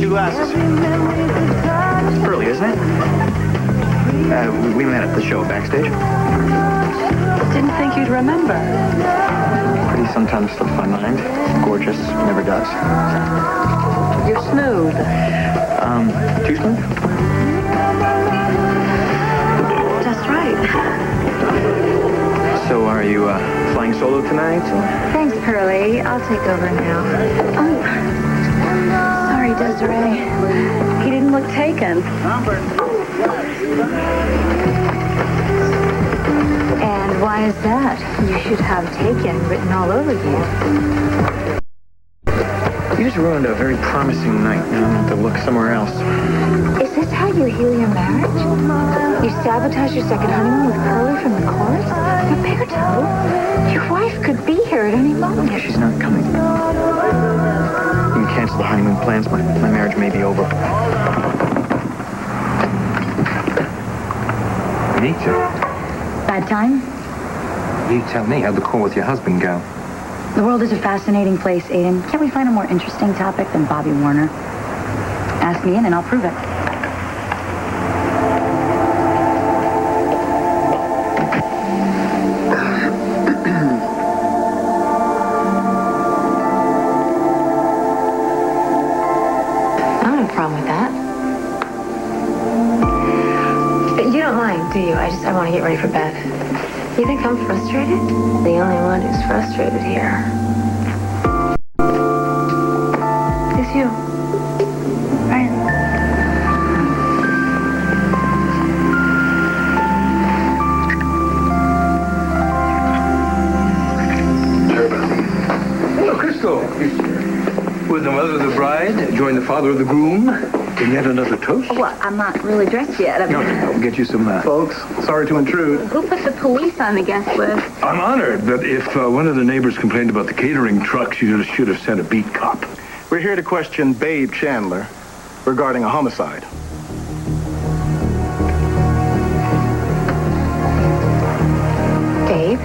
two glasses. Pearly, isn't it? We met at the show backstage. Didn't think you'd remember. Pretty sometimes slips my mind. Gorgeous, never does. You're smooth. Too smooth? Just right. So are you flying solo tonight? Or? Thanks, Pearly. I'll take over now. Oh, sorry, Desiree. He didn't look taken. And why is that? You should have taken written all over you. You just ruined a very promising night. Now I'm going to have to look somewhere else. Is this how you heal your marriage? You sabotage your second honeymoon with Pearly from the chorus? Roberto, your wife could be here at any moment. She's not coming. You can cancel the honeymoon plans. My marriage may be over. Anita, Bad time? you tell me how'd the call with your husband go? The world is a fascinating place, Aiden. Can't we find a more interesting topic than Bobby Warner? Ask me in and I'll prove it. I don't have a problem with that. But you don't mind, do you? I want to get ready for bed. You think I'm frustrated? The only one who's frustrated here is you. Right? Hello, Crystal. Would the mother of the bride join the father of the groom in yet another toast? Well, I'm not really dressed yet. No, we'll get you some, Folks, sorry to intrude. Who put the police on the guest list? I'm honored, but if one of the neighbors complained about the catering trucks, you should have sent a beat cop. We're here to question Babe Chandler regarding a homicide. Babe?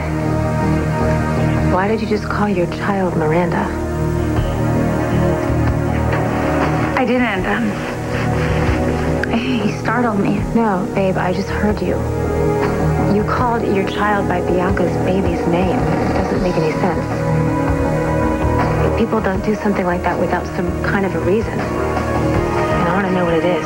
Why did you just call your child Miranda? I didn't. He startled me. No, babe, I just heard you. You called your child by Bianca's baby's name. It doesn't make any sense. People don't do something like that without some kind of a reason. And I want to know what it is.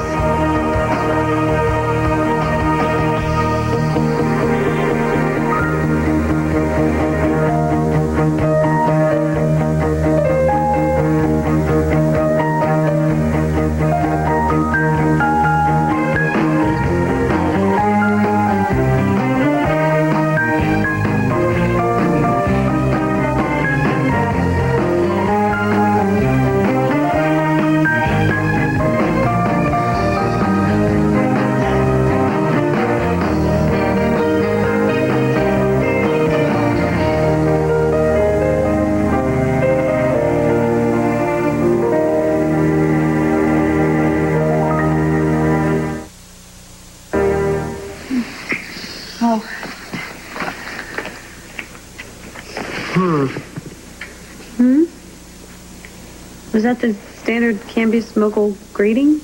Was that the standard Cambus Mogul greeting?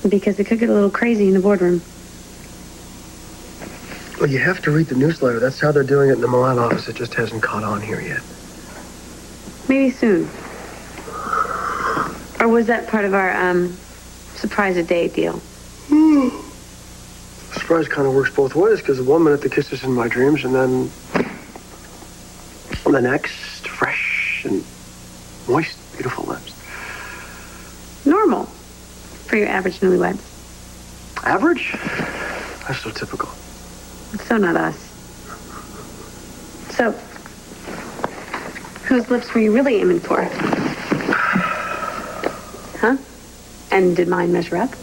Because it could get a little crazy in the boardroom. Well, you have to read the newsletter. That's how they're doing it in the Milan office. It just hasn't caught on here yet. Maybe soon. Or was that part of our surprise a day deal? Surprise kind of works both ways, because 1 minute the kiss is in my dreams, and then the next, fresh and moist, beautiful lips. Normal for your average newlyweds. Average? That's so typical. So not us. So, whose lips were you really aiming for? Huh? And did mine measure up?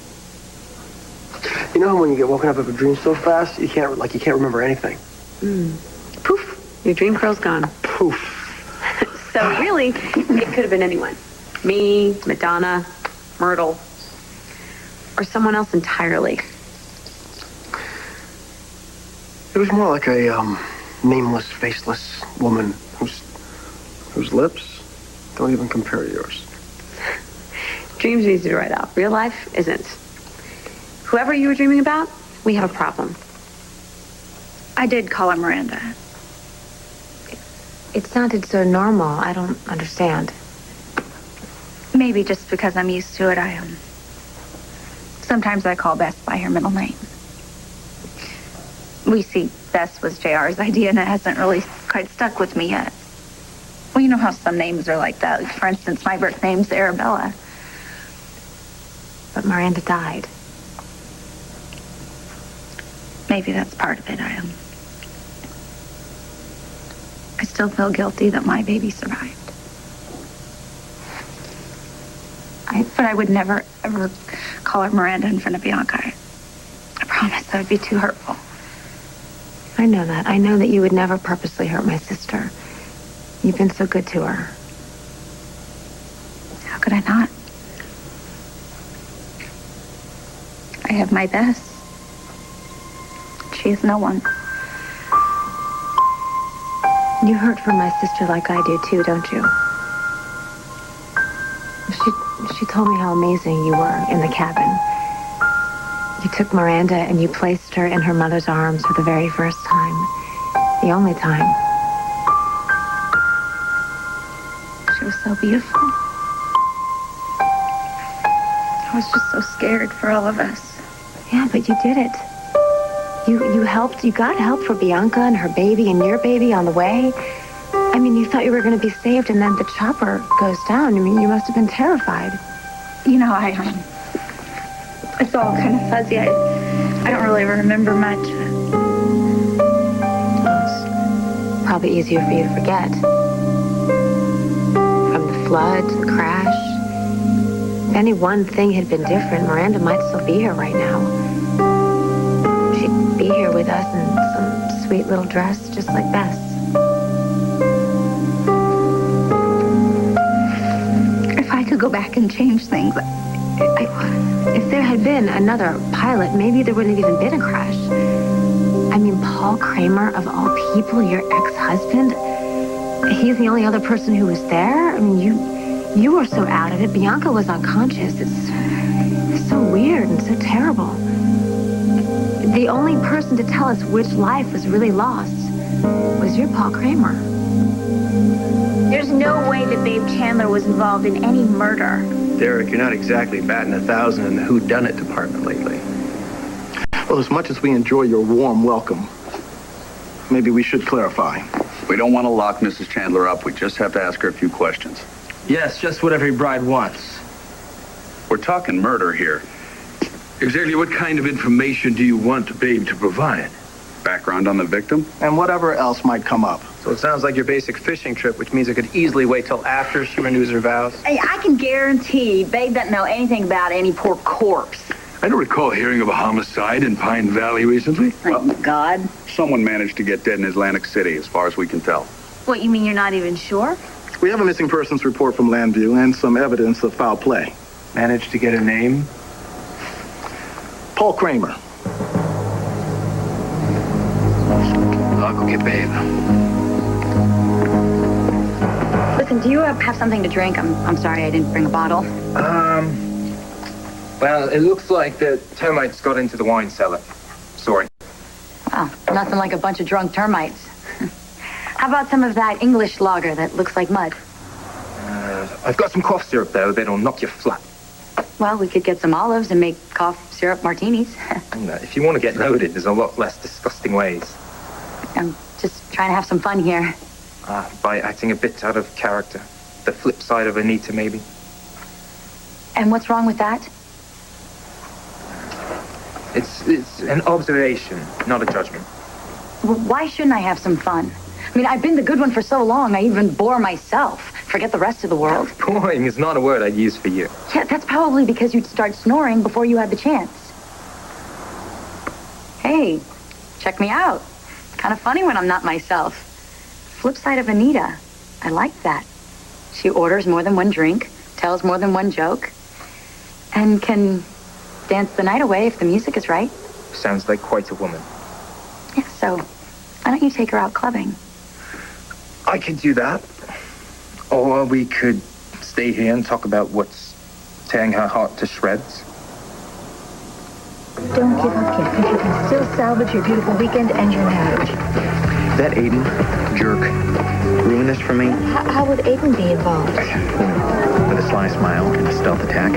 You know when you get woken up of a dream so fast, you can't remember anything. Poof, your dream curl's gone. Poof. So really, it could have been anyone. Me, Madonna, Myrtle, or someone else entirely. It was more like a nameless, faceless woman whose lips don't even compare to yours. Dreams are easy to write out. Real life isn't. Whoever you were dreaming about, we have a problem. I did call her Miranda. It sounded so normal. I don't understand. Maybe just because I'm used to it, sometimes I call Bess by her middle name. We see Bess was JR's idea, and it hasn't really quite stuck with me yet. Well, you know how some names are like that. Like, for instance, my birth name's Arabella. But Miranda died. Maybe that's part of it. I still feel guilty that my baby survived. But I would never, ever call her Miranda in front of Bianca. I promise that would be too hurtful. I know that. I know that you would never purposely hurt my sister. You've been so good to her. How could I not? I have my Bess. She is no one. You hurt for my sister like I do too, don't you? She told me how amazing you were in the cabin. You took Miranda and you placed her in her mother's arms for the very first time. The only time. She was so beautiful. I was just so scared for all of us. Yeah, but you did it. You helped. You got help for Bianca and her baby and your baby on the way. I mean, you thought you were going to be saved, and then the chopper goes down. I mean, you must have been terrified. You know, it's all kind of fuzzy. I don't really remember much. It's probably easier for you to forget. From the flood to the crash. If any one thing had been different, Miranda might still be here right now. She'd be here with us in some sweet little dress, just like Bess. If I could go back and change things, If there had been another pilot, maybe there wouldn't have even been a crash. I mean, Paul Kramer, of all people, your ex-husband, he's the only other person who was there? I mean, you were so out of it. Bianca was unconscious. It's so weird and so terrible. The only person to tell us which life was really lost was your Paul Kramer. There's no way that Babe Chandler was involved in any murder. Derek, you're not exactly batting 1,000 in the whodunit department lately. Well, as much as we enjoy your warm welcome, maybe we should clarify. We don't want to lock Mrs. Chandler up. We just have to ask her a few questions. Yes, just what every bride wants. We're talking murder here. Exactly what kind of information do you want Babe to provide? Background on the victim? And whatever else might come up. So it sounds like your basic fishing trip, which means it could easily wait till after she renews her vows. Hey, I can guarantee Babe doesn't know anything about any poor corpse. I don't recall hearing of a homicide in Pine Valley recently. Thank God. Someone managed to get dead in Atlantic City, as far as we can tell. What, you mean you're not even sure? We have a missing persons report from Landview and some evidence of foul play. Managed to get a name? Paul Kramer. I'll go get Babe. Listen, do you have something to drink? I'm sorry I didn't bring a bottle. Well, it looks like the termites got into the wine cellar. Sorry. Wow, nothing like a bunch of drunk termites. How about some of that English lager that looks like mud? I've got some cough syrup, though, that'll knock you flat. Well, we could get some olives and make cough syrup martinis. If you want to get loaded, there's a lot less disgusting ways. I'm just trying to have some fun here. By acting a bit out of character. The flip side of Anita, maybe. And what's wrong with that? It's an observation, not a judgment. Well, why shouldn't I have some fun? I mean, I've been the good one for so long, I even bore myself. Forget the rest of the world. Boring is not a word I'd use for you. Yeah, that's probably because you'd start snoring before you had the chance. Hey, check me out. It's kind of funny when I'm not myself. Flip side of Anita. I like that. She orders more than one drink, tells more than one joke, and can dance the night away if the music is right. Sounds like quite a woman. Yeah, so why don't you take her out clubbing? I could do that. Or we could stay here and talk about what's tearing her heart to shreds. Don't give up yet, because you can still salvage your beautiful weekend and your marriage. That Aiden jerk ruined this for me. How would Aiden be involved? With a sly smile and a stealth attack.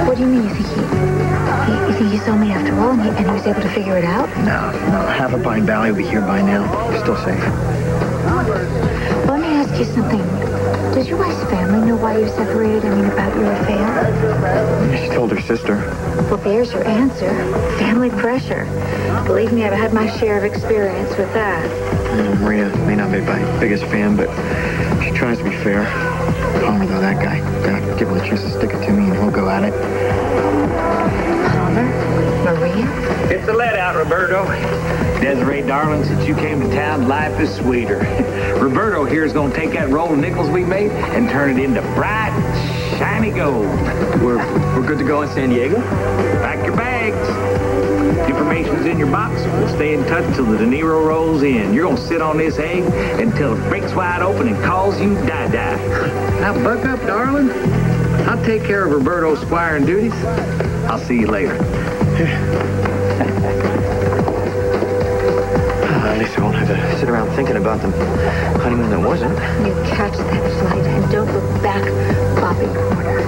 What do you mean? You think he saw me after all, and he was able to figure it out? No. Half of Pine Valley will be here by now. You're still safe. Let me ask you something. Does your wife's family know why you separated? I mean, about your affair? She told her sister. Well, there's your answer. Family pressure. Believe me, I've had my share of experience with that. Maria may not be my biggest fan, but she tries to be fair. Palmer, though, that guy. Gotta give him a chance to stick it to me, and he'll go at it. Palmer? Maria? It's a let out, Roberto. Desiree, darling, since you came to town, life is sweeter. Roberto here is going to take that roll of nickels we made and turn it into bright, shiny gold. We're good to go in San Diego? Pack your bags. Information's in your box. We'll stay in touch till the De Niro rolls in. You're going to sit on this egg until it breaks wide open and calls you die-die. Now, buck up, darling. I'll take care of Roberto's squiring duties. I'll see you later. At least I won't have to sit around thinking about the honeymoon that wasn't. You catch that flight and don't look back, Bobby Porter.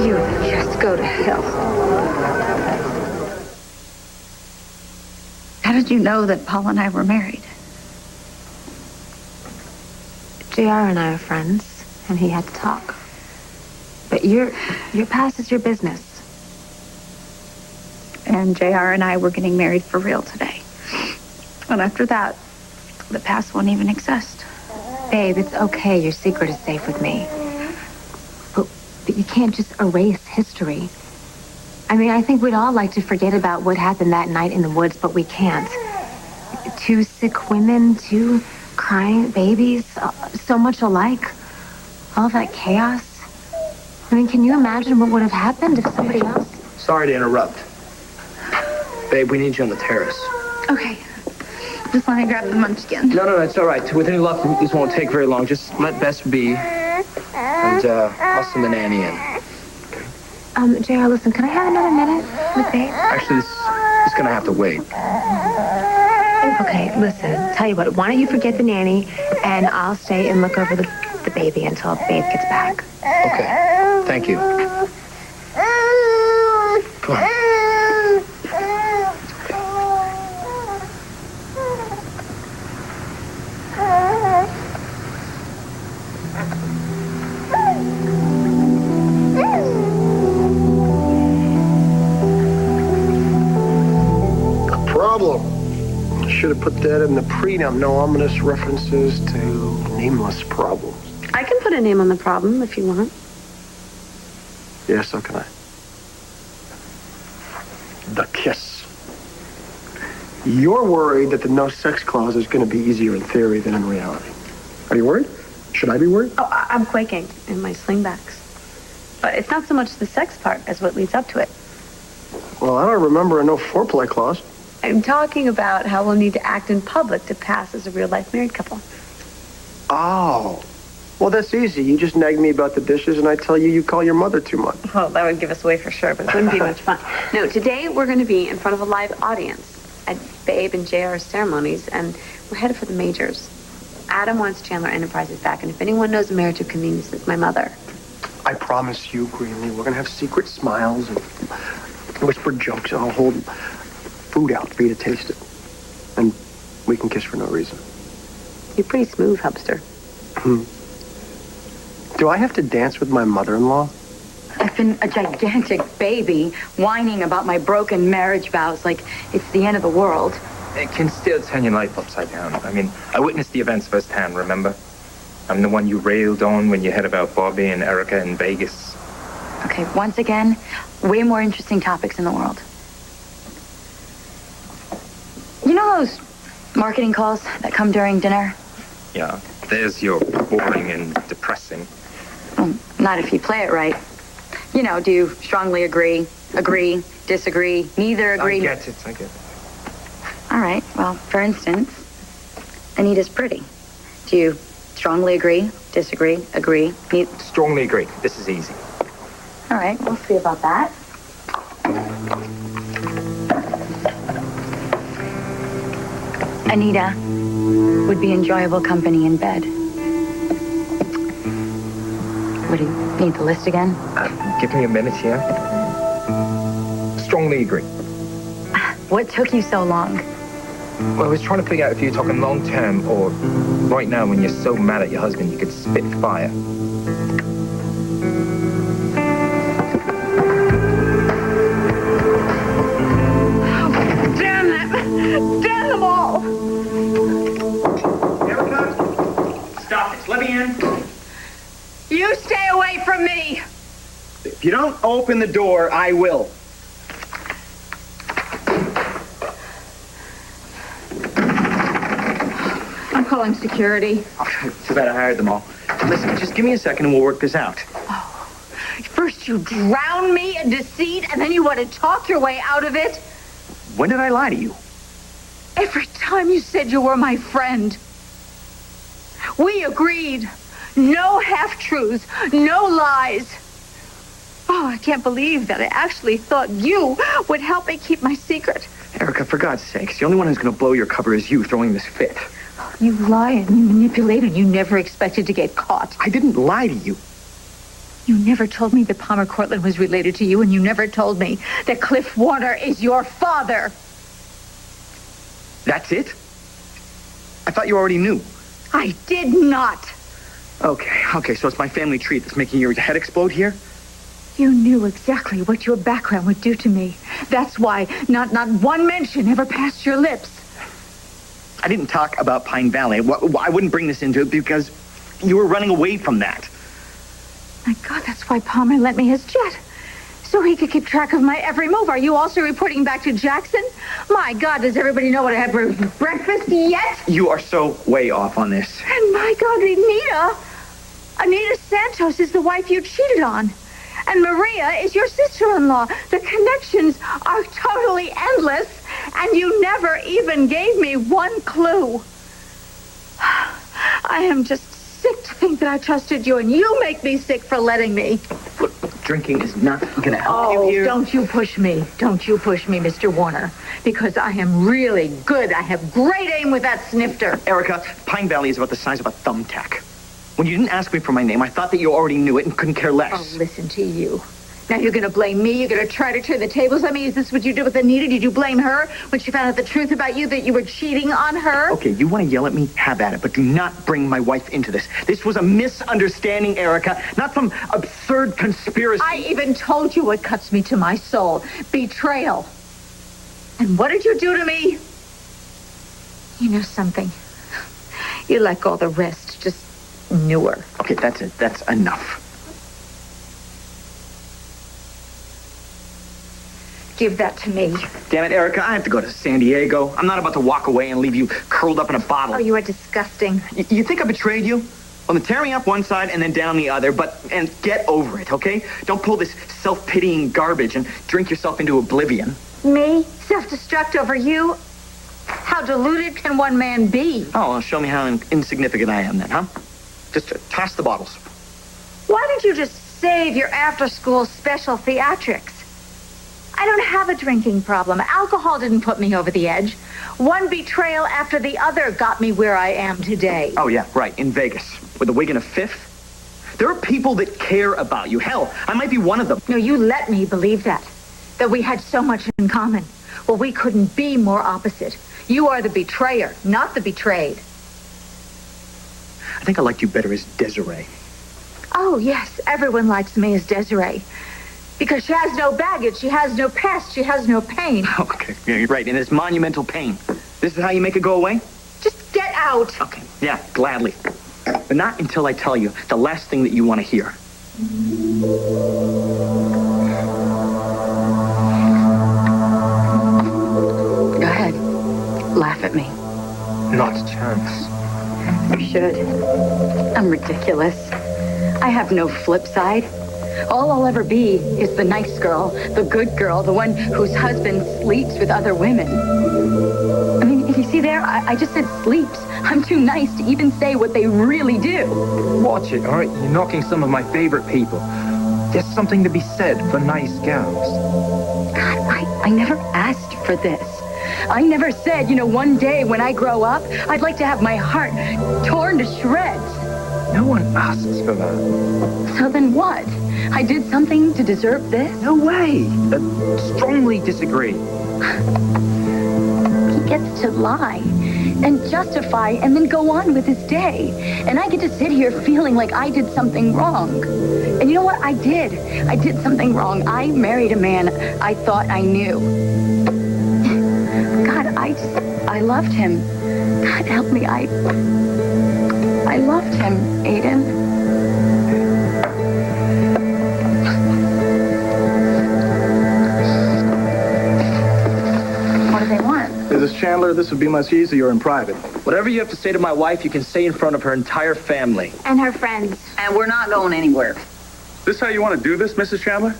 You just go to hell. How did you know that Paul and I were married? JR and I are friends, and he had to talk. But your past is your business. And JR and I were getting married for real today. And after that, the past won't even exist. Babe, it's okay. Your secret is safe with me. But you can't just erase history. I mean, I think we'd all like to forget about what happened that night in the woods, but we can't. 2 sick women, 2 crying babies, so much alike. All that chaos. I mean, can you imagine what would have happened if somebody else... Sorry to interrupt. Babe, we need you on the terrace. Okay. Just let me grab the munchkin. No, it's all right. With any luck, this won't take very long. Just let Bess be, and I'll send the nanny in. JR, listen, can I have another minute with Babe? Actually, this is going to have to wait. Okay, listen, tell you what, why don't you forget the nanny, and I'll stay and look over the baby until Babe gets back. Okay, thank you. Come on. Should have put that in the prenup. No ominous references to nameless problems. I can put a name on the problem if you want. Yes, so can I. The kiss. You're worried that the no sex clause is going to be easier in theory than in reality. Are you worried? Should I be worried? Oh, I'm quaking in my slingbacks. But it's not so much the sex part as what leads up to it. Well, I don't remember a no foreplay clause. I'm talking about how we'll need to act in public to pass as a real-life married couple. Oh. Well, that's easy. You just nag me about the dishes, and I tell you you call your mother too much. Well, that would give us away for sure, but it wouldn't be much fun. No, today we're going to be in front of a live audience at Babe and JR's ceremonies, and we're headed for the majors. Adam wants Chandler Enterprises back, and if anyone knows a marriage of convenience, it's my mother. I promise you, Greenlee, we're going to have secret smiles and whispered jokes, and I'll hold food out for you to taste it. And we can kiss for no reason. You're pretty smooth, Hubster. Do I have to dance with my mother-in-law? I've been a gigantic baby whining about my broken marriage vows like it's the end of the world. It can still turn your life upside down. I mean, I witnessed the events firsthand, remember? I'm the one you railed on when you heard about Bobby and Erica in Vegas. Okay, once again, way more interesting topics in the world. You know those marketing calls that come during dinner? Yeah, there's your boring and depressing. Well, not if you play it right. You know, do you strongly agree, disagree, neither agree? I get it. All right, well, for instance, Anita's pretty. Do you Strongly agree, disagree, agree. Strongly agree. This is easy. All right, we'll see about that. Anita would be enjoyable company in bed. What do you need the list again? Give me a minute here. Strongly agree. What took you so long? Well, I was trying to figure out if you're talking long term or right now when you're so mad at your husband you could spit fire. Damn them! Damn them all! Erica, stop this. Let me in. You stay away from me! If you don't open the door, I will. I'm calling security. Oh, too bad I hired them all. Listen, just give me a second and we'll work this out. First you drown me in deceit, and then you want to talk your way out of it? When did I lie to you? Every time you said you were my friend. We agreed. No half-truths, no lies. Oh, I can't believe that I actually thought you would help me keep my secret. Erica, for God's sakes, the only one who's going to blow your cover is you throwing this fit. You lie and you manipulate and you never expected to get caught. I didn't lie to you. You never told me that Palmer Cortland was related to you, and you never told me that Cliff Warner is your father. That's it? I thought you already knew. I did not. Okay, so it's my family tree that's making your head explode here? You knew exactly what your background would do to me. That's why not one mention ever passed your lips. I didn't talk about Pine Valley. I wouldn't bring this into it because you were running away from that. My God, that's why Palmer lent me his jet. So he could keep track of my every move. Are you also reporting back to Jackson? My God, does everybody know what I had for breakfast yet? You are so way off on this. And my God, Anita Santos is the wife you cheated on. And Maria is your sister-in-law. The connections are totally endless, and you never even gave me one clue. I am just sick to think that I trusted you, and you make me sick for letting me. Look, drinking is not going to help you here. Don't you push me. Don't you push me, Mr. Warner, because I am really good. I have great aim with that snifter. Erica, Pine Valley is about the size of a thumbtack. When you didn't ask me for my name, I thought that you already knew it and couldn't care less. Oh, listen to you. Now you're going to blame me? You're going to try to turn the tables on me? Is this what you did with Anita? Did you blame her when she found out the truth about you, that you were cheating on her? Okay, you want to yell at me? Have at it, but do not bring my wife into this. This was a misunderstanding, Erica, not some absurd conspiracy. I even told you what cuts me to my soul. Betrayal. And what did you do to me? You know something. You let go of the rest, just knew her. Okay, that's it. That's enough. Give that to me. Damn it, Erica, I have to go to San Diego. I'm not about to walk away and leave you curled up in a bottle. Oh, you are disgusting. You think I betrayed you? Well, then tear me up one side and then down the other, and get over it, okay? Don't pull this self-pitying garbage and drink yourself into oblivion. Me? Self-destruct over you? How deluded can one man be? Oh, well, show me how insignificant I am then, huh? Just toss the bottles. Why didn't you just save your after-school special theatrics? I don't have a drinking problem. Alcohol didn't put me over the edge. One betrayal after the other got me where I am today. Oh, yeah, right, in Vegas. With a wig and a fifth. There are people that care about you. Hell, I might be one of them. No, you let me believe that we had so much in common. Well, we couldn't be more opposite. You are the betrayer, not the betrayed. I think I liked you better as Desiree. Oh, yes, everyone likes me as Desiree. Because she has no baggage, she has no past, she has no pain. Okay, yeah, you're right, and it's monumental pain. This is how you make it go away? Just get out. Okay, yeah, gladly. But not until I tell you the last thing that you want to hear. Go ahead. Laugh at me. Not a chance. You should. I'm ridiculous. I have no flip side. All I'll ever be is the nice girl, the good girl, the one whose husband sleeps with other women. I mean, if You see there? I just said sleeps. I'm too nice to even say what they really do. Watch it, all right? You're knocking some of my favorite people. There's something to be said for nice gals. God, I never asked for this. I never said, one day when I grow up, I'd like to have my heart torn to shreds. No one asks for that. So then what? I did something to deserve this? No way. Strongly disagree. He gets to lie and justify and then go on with his day. And I get to sit here feeling like I did something wrong. And you know what? I did. I did something wrong. I married a man I thought I knew. God, I loved him. God help me. I loved him, Aiden. Mrs. Chandler, this would be much easier in private. Whatever you have to say to my wife, you can say in front of her entire family. And her friends. And we're not going anywhere. This how you want to do this, Mrs. Chandler?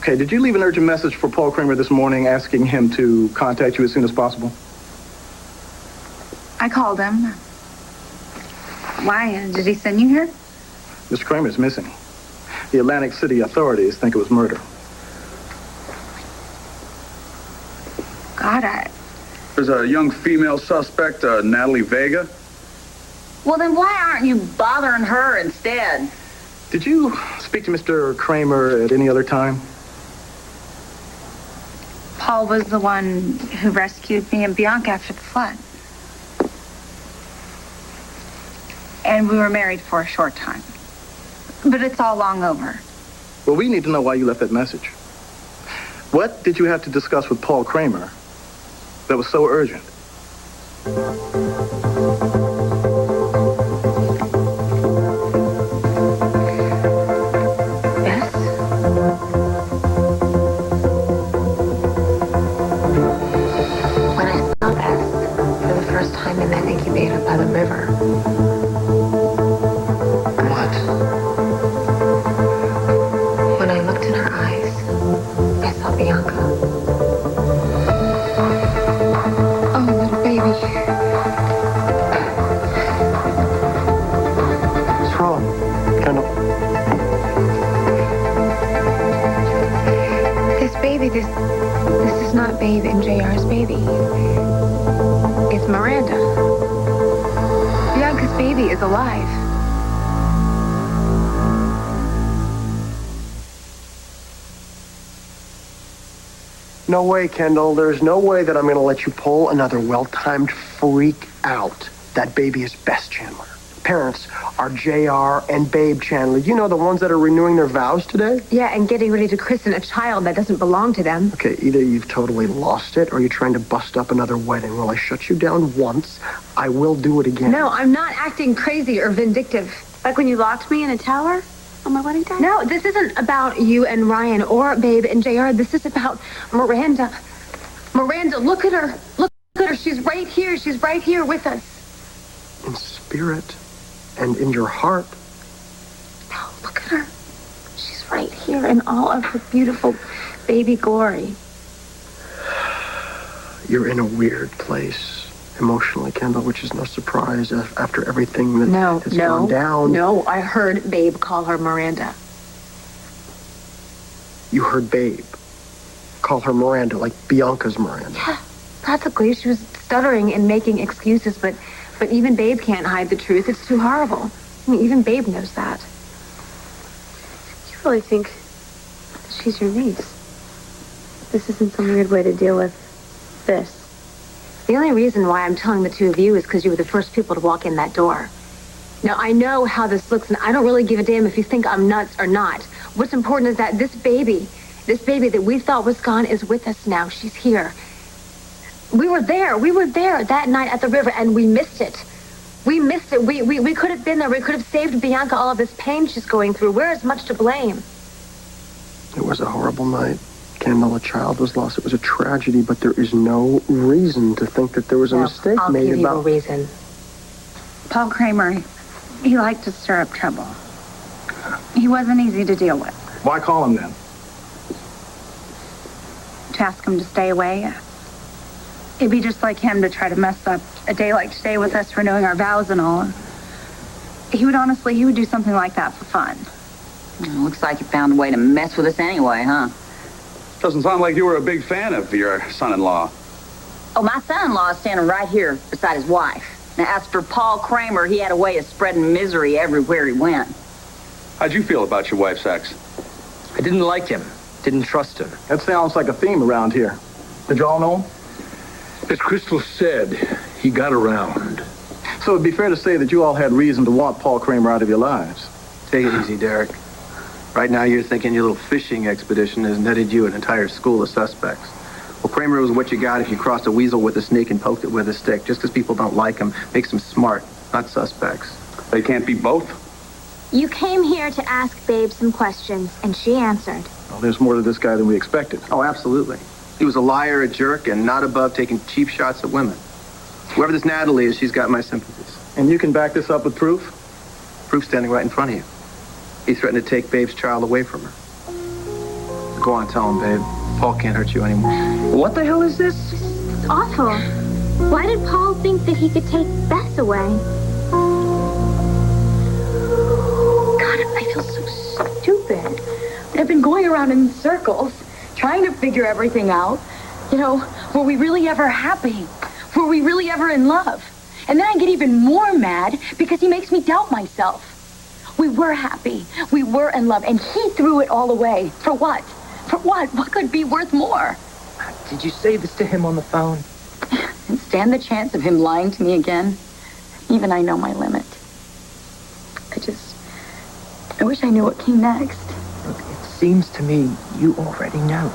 Okay, did you leave an urgent message for Paul Kramer this morning asking him to contact you as soon as possible? I called him. Why? Did he send you here? Mr. Kramer is missing. The Atlantic City authorities think it was murder. God, There's a young female suspect, Natalie Vega. Well, then why aren't you bothering her instead? Did you speak to Mr. Kramer at any other time? Paul was the one who rescued me and Bianca after the flood. And we were married for a short time. But it's all long over. Well, we need to know why you left that message. What did you have to discuss with Paul Kramer that was so urgent? Yes? When I saw Bess for the first time in that incubator by the river. What? When I looked in her eyes, I saw Bianca. What's wrong, Kendall? This baby, this is not Babe and JR's baby. It's Miranda. Bianca's baby is alive. No way, Kendall. There's no way that I'm going to let you pull another well-timed freak out. That baby is Bess Chandler. Parents are JR and Babe Chandler. You know, the ones that are renewing their vows today? Yeah, and getting ready to christen a child that doesn't belong to them. Okay, either you've totally lost it or you're trying to bust up another wedding. Well, I shut you down once. I will do it again. No, I'm not acting crazy or vindictive. Like when you locked me in a tower on my wedding day? No, this isn't about you and Ryan or Babe and JR. This is about Miranda. Miranda, look at her. Look at her. She's right here. She's right here with us. In spirit and in your heart. No, look at her. She's right here in all of her beautiful baby glory. You're in a weird place emotionally, Kendall, which is no surprise after everything that has gone down. No, I heard Babe call her Miranda. You heard Babe call her Miranda, like Bianca's Miranda. Yeah, practically. She was stuttering and making excuses, but even Babe can't hide the truth. It's too horrible. I mean, even Babe knows that. You really think that she's your niece? This isn't some weird way to deal with this. The only reason why I'm telling the two of you is because you were the first people to walk in that door. Now, I know how this looks, and I don't really give a damn if you think I'm nuts or not. What's important is that this baby that we thought was gone is with us now. She's here. We were there that night at the river, and we missed it. We missed it. We could have been there. We could have saved Bianca all of this pain she's going through. We're as much to blame. It was a horrible night. Kendall, a child was lost. It was a tragedy, but there is no reason to think that there was a mistake made I'll give about... you a reason. Paul Kramer, he liked to stir up trouble. He wasn't easy to deal with. Why call him then? To ask him to stay away. It'd be just like him to try to mess up a day like today with us renewing our vows and all. He would do something like that for fun. Well, looks like you found a way to mess with us anyway, huh? Doesn't sound like you were a big fan of your son-in-law. Oh, my son-in-law is standing right here beside his wife. Now, as for Paul Kramer, he had a way of spreading misery everywhere he went. How'd you feel about your wife's ex? I didn't like him. Didn't trust him. That sounds like a theme around here. Did you all know him? As Crystal said, he got around. So it'd be fair to say that you all had reason to want Paul Kramer out of your lives. Take it easy, Derek. Right now you're thinking your little fishing expedition has netted you an entire school of suspects. Well, Kramer was what you got if you crossed a weasel with a snake and poked it with a stick. Just because people don't like him makes them smart, not suspects. They can't be both? You came here to ask Babe some questions, and she answered. Well, there's more to this guy than we expected. Oh, absolutely. He was a liar, a jerk, and not above taking cheap shots at women. Whoever this Natalie is, she's got my sympathies. And you can back this up with proof? Proof standing right in front of you. He threatened to take Babe's child away from her. Go on, tell him, Babe. Paul can't hurt you anymore. What the hell is this? It's awful. Why did Paul think that he could take Bess away? God, I feel so stupid. I've been going around in circles, trying to figure everything out. You know, were we really ever happy? Were we really ever in love? And then I get even more mad because he makes me doubt myself. We were happy. We were in love. And he threw it all away. For what? For what? What could be worth more? Did you say this to him on the phone? And stand the chance of him lying to me again? Even I know my limit. I wish I knew what came next. Look, it seems to me you already know.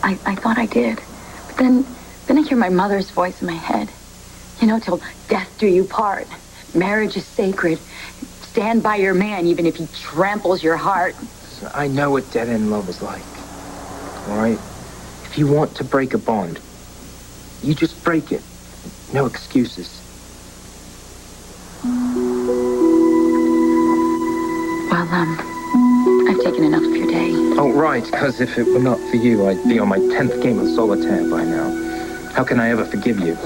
I thought I did. But then I hear my mother's voice in my head. You know, till death do you part. Marriage is sacred. Stand by your man, even if he tramples your heart. I know what dead-end love is like. All right? If you want to break a bond, you just break it. No excuses. Well, I've taken enough of your day. Oh, right, because if it were not for you, I'd be on my 10th game of solitaire by now. How can I ever forgive you?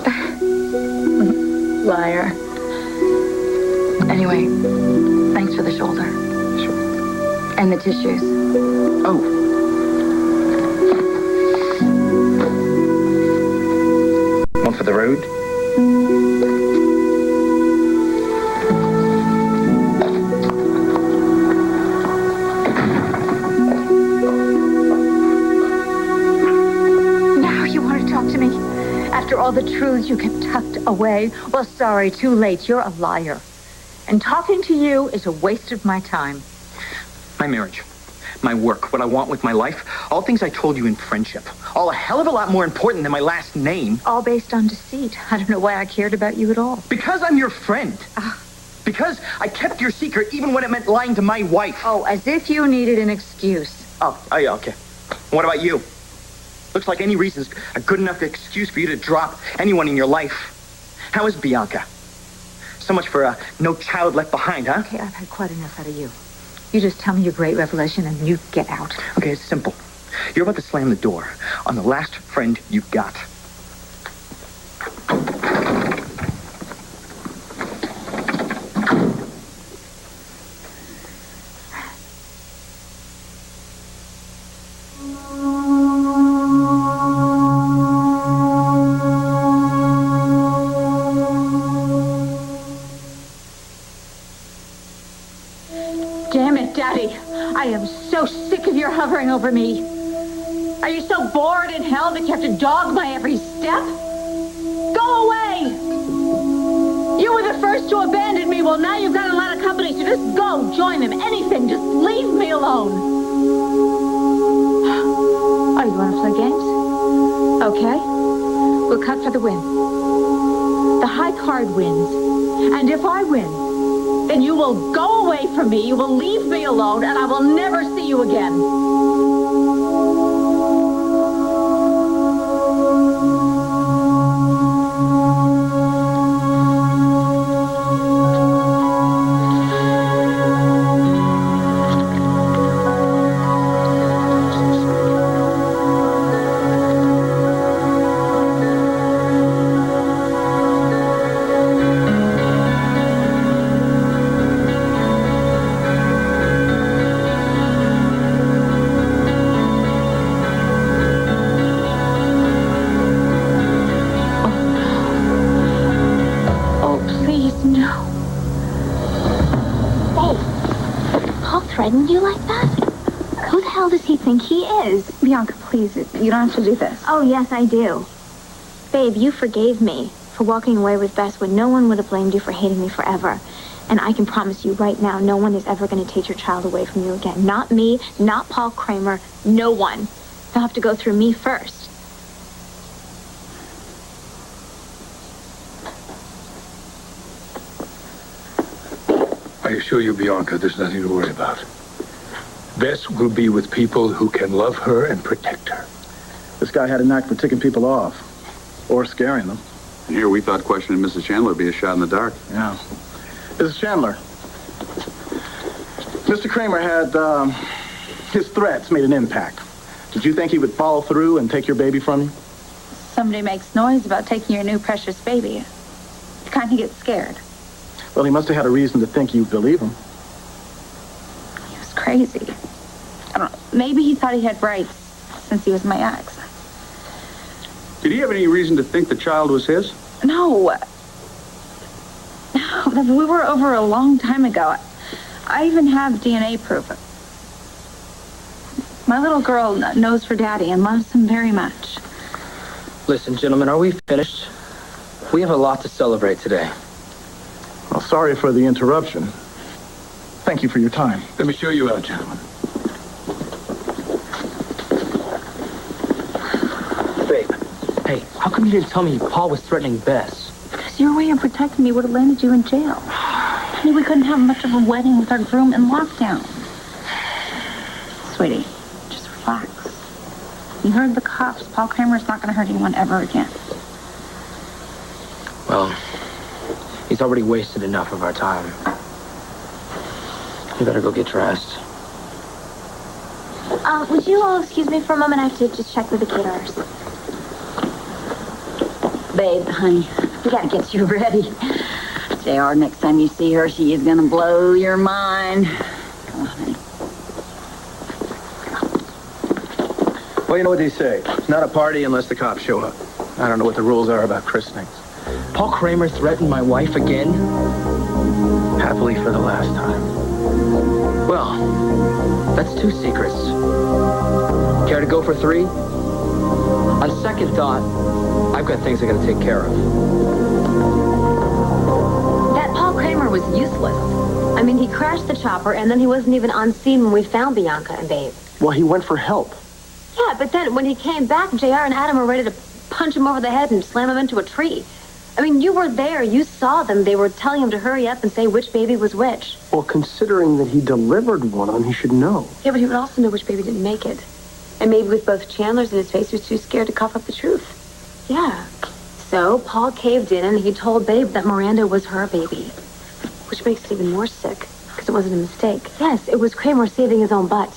Liar. Anyway, thanks for the shoulder. Sure. And the tissues. Oh. One for the road? Now you want to talk to me? After all the truths you kept tucked away? Well, sorry, too late. You're a liar. And talking to you is a waste of my time. My marriage, my work, what I want with my life, all things I told you in friendship. All a hell of a lot more important than my last name. All based on deceit. I don't know why I cared about you at all. Because I'm your friend. Because I kept your secret even when it meant lying to my wife. Oh, as if you needed an excuse. Oh, yeah, okay. What about you? Looks like any reason's a good enough excuse for you to drop anyone in your life. How is Bianca? So much for no child left behind, huh? Okay, I've had quite enough out of you. You just tell me your great revelation and you get out. Okay, it's simple. You're about to slam the door on the last friend you've got. Damn it, Daddy. I am so sick of your hovering over me. Are you so bored in hell that you have to dog my every step? Go away! You were the first to abandon me. Well, now you've got a lot of company, so just go, join them, anything. Just leave me alone. Oh, you want to play games? Okay. We'll cut for the win. The high card wins. And if I win, then you will go away from me, you will leave me alone, and I will never see you again. threatened you like that? Who the hell does he think he is? Bianca, please, you don't have to do this. Oh, yes, I do. Babe, you forgave me for walking away with Bess when no one would have blamed you for hating me forever. And I can promise you right now, no one is ever going to take your child away from you again. Not me, not Paul Kramer, no one. They'll have to go through me first. I assure you, Bianca, there's nothing to worry about. Bess will be with people who can love her and protect her. This guy had a knack for ticking people off. Or scaring them. And here we thought questioning Mrs. Chandler would be a shot in the dark. Yeah. Mrs. Chandler. Mr. Kramer had, his threats made an impact. Did you think he would follow through and take your baby from you? Somebody makes noise about taking your new precious baby. You kind of get scared. Well, he must have had a reason to think you'd believe him. He was crazy. I don't know. Maybe he thought he had rights since he was my ex. Did he have any reason to think the child was his? No. No, we were over a long time ago. I even have DNA proof. My little girl knows her daddy and loves him very much. Listen, gentlemen, are we finished? We have a lot to celebrate today. Well, sorry for the interruption. Thank you for your time. Let me show you out, gentlemen. Babe, hey, how come you didn't tell me Paul was threatening Bess? Because your way of protecting me would have landed you in jail. I mean, we couldn't have much of a wedding with our groom in lockdown. Sweetie, just relax. You heard the cops. Paul Kramer's not going to hurt anyone ever again. Well, he's already wasted enough of our time. You better go get dressed. Would you all excuse me for a moment? I have to just check with the caterers. Babe, honey, we gotta get you ready. JR, next time you see her, she is gonna blow your mind. Come on, honey. Well, you know what they say. It's not a party unless the cops show up. I don't know what the rules are about christenings. Paul Kramer threatened my wife again? Happily for the last time. Well, that's 2 secrets. Care to go for 3? On second thought, I've got things I gotta take care of. That Paul Kramer was useless. I mean, he crashed the chopper, and then he wasn't even on scene when we found Bianca and Babe. Well, he went for help. Yeah, but then when he came back, JR and Adam were ready to punch him over the head and slam him into a tree. I mean, you were there. You saw them. They were telling him to hurry up and say which baby was which. Well, considering that he delivered one of them, he should know. Yeah, but he would also know which baby didn't make it. And maybe with both Chandler's in his face, he was too scared to cough up the truth. Yeah. So Paul caved in and he told Babe that Miranda was her baby. Which makes it even more sick, because it wasn't a mistake. Yes, it was Kramer saving his own butt.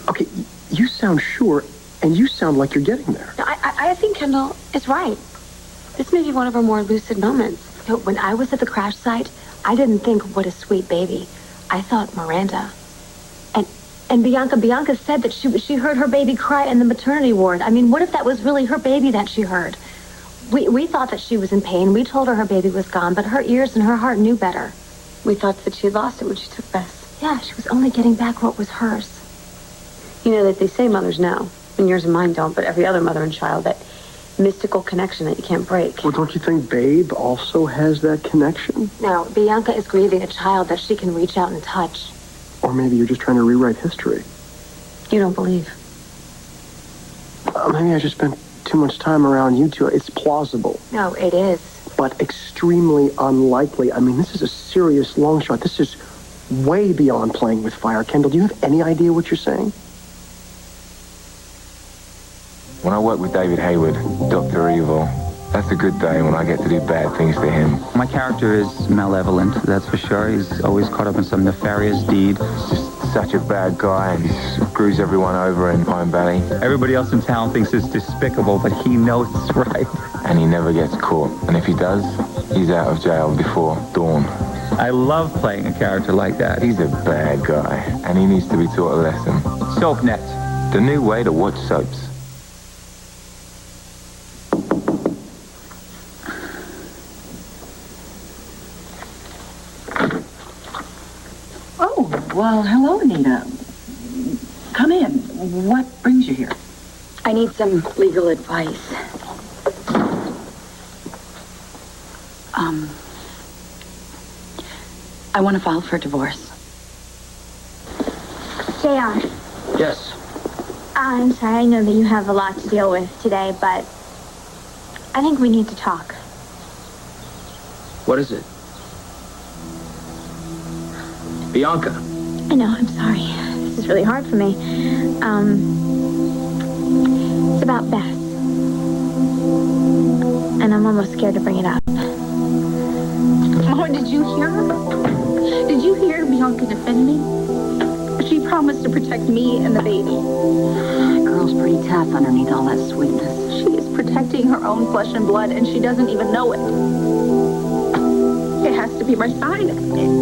Okay, you sound sure, and you sound like you're getting there. I think Kendall is right. This may be one of her more lucid moments. You know, when I was at the crash site, I didn't think, what a sweet baby. I thought Miranda. And Bianca said that she heard her baby cry in the maternity ward. I mean, what if that was really her baby that she heard? We thought that she was in pain. We told her baby was gone, but her ears and her heart knew better. We thought that she lost it when she took Bess. Yeah, she was only getting back what was hers. You know that they say mothers know, and yours and mine don't, but every other mother and child, that mystical connection that you can't break. Well, don't you think Babe also has that connection? No, Bianca is grieving a child that she can reach out and touch. Or maybe you're just trying to rewrite history. You don't believe? Maybe I just spent too much time around you two. It's plausible. No, it is. But extremely unlikely. I mean, this is a serious long shot. This is way beyond playing with fire. Kendall, do you have any idea what you're saying? When I work with David Hayward, Dr. Evil, that's a good day when I get to do bad things to him. My character is malevolent, that's for sure. He's always caught up in some nefarious deed. He's just such a bad guy, and he screws everyone over in Pine Valley. Everybody else in town thinks it's despicable, but he knows it's right. And he never gets caught. And if he does, he's out of jail before dawn. I love playing a character like that. He's a bad guy, and he needs to be taught a lesson. SoapNet. The new way to watch soaps. Well, hello, Anita. Come in. What brings you here? I need some legal advice. I want to file for divorce. JR. Yes. I'm sorry, I know that you have a lot to deal with today, but I think we need to talk. What is it? Bianca. I know, I'm sorry. This is really hard for me. It's about Bess. And I'm almost scared to bring it up. Oh, did you hear her? Did you hear Bianca defend me? She promised to protect me and the baby. That girl's pretty tough underneath all that sweetness. She is protecting her own flesh and blood, and she doesn't even know it. It has to be my sign.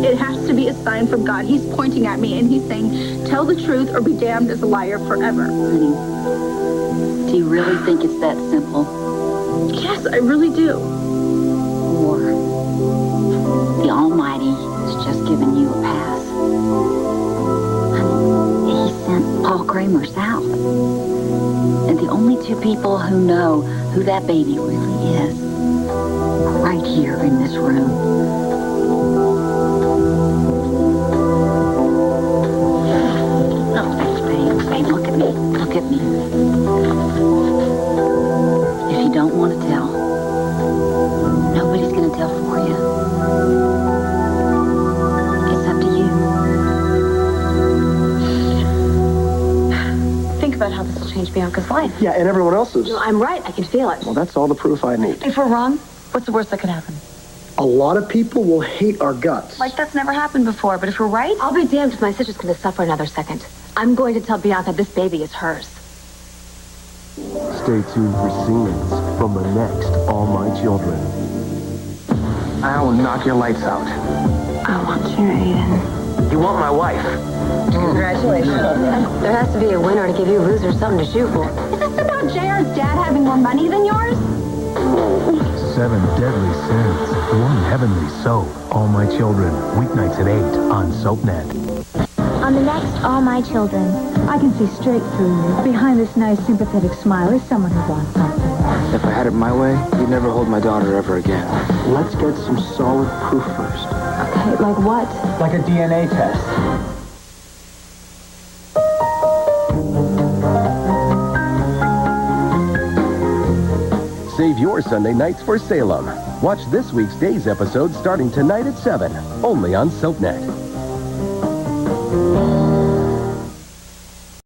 It has to be a sign from God. He's pointing at me, and he's saying, tell the truth or be damned as a liar forever. Honey, do you really think it's that simple? Yes, I really do. Or the Almighty has just given you a pass. He sent Paul Kramer south. And the only two people who know who that baby really is are right here in this room. Oh, babe, look at me. Look at me. If you don't want to tell, nobody's going to tell for you. It's up to you. Think about how this will change Bianca's life. Yeah, and everyone else's. No, I'm right. I can feel it. Well, that's all the proof I need. If we're wrong, what's the worst that could happen? A lot of people will hate our guts. Like that's never happened before, but if we're right, I'll be damned if my sister's going to suffer another second. I'm going to tell Bianca this baby is hers. Stay tuned for scenes from the next All My Children. I will knock your lights out. I want you, Aiden. You want my wife? Congratulations. There has to be a winner to give you losers something to shoot for. Is this about JR's dad having more money than yours? 7 Deadly Sins, 1 Heavenly Soap. All My Children, weeknights at 8 on SoapNet. On the next All My Children. I can see straight through you. Behind this nice, sympathetic smile is someone who wants something. If I had it my way, you'd never hold my daughter ever again. Let's get some solid proof first. Okay, like what? Like a DNA test. Save your Sunday nights for Salem. Watch this week's Days episode starting tonight at 7, only on SoapNet.